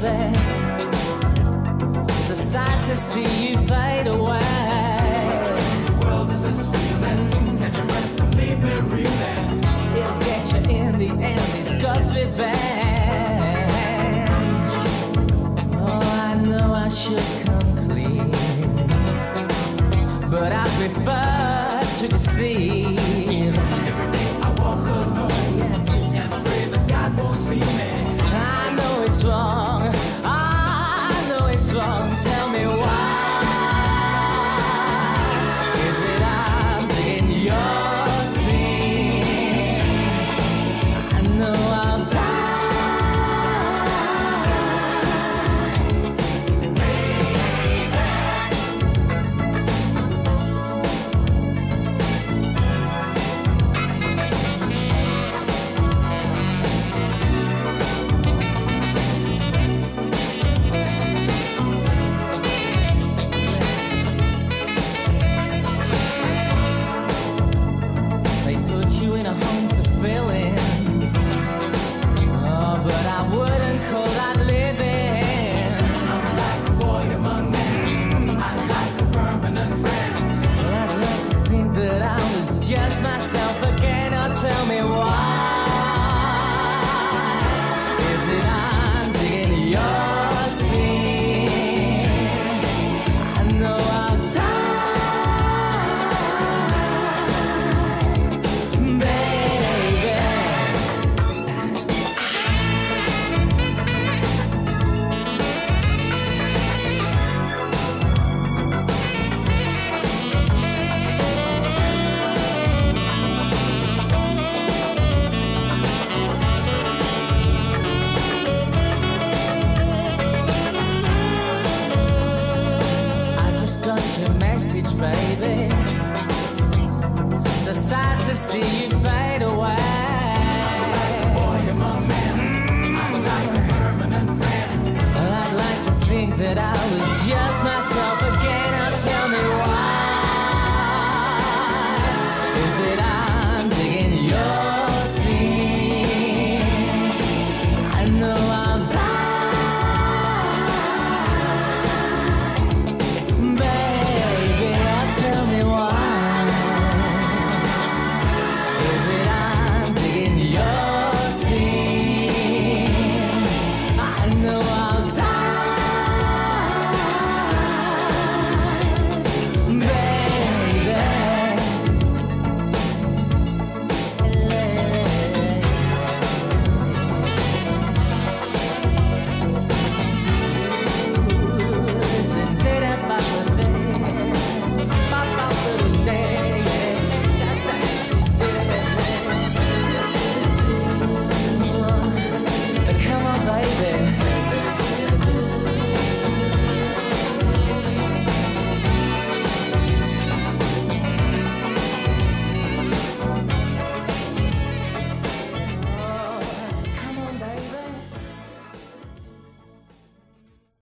baby. It's a sight to see you fade away. The world is this feeling. Catch your breath and leave me reeling. It'll get you in the end, it's God's revenge. Oh, I know I should come clean, but I prefer to deceive. Every day I walk alone and pray that God won't see me. I know it's wrong, I know it's wrong. Tell me why. Is it I'm digging your sin? I know I'll die. They put you in a home to fill in. Oh, but I wouldn't call that living. I'm like a boy among men. I'm like a permanent friend. Well, I'd like to think that I was just myself again. Oh, tell me why. Is it I'm digging your sin? I know I'll die, baby. I just got your message, baby. So sad to see you fade away. Boy among men. I'm like a permanent friend. Well, I'd like to think that I was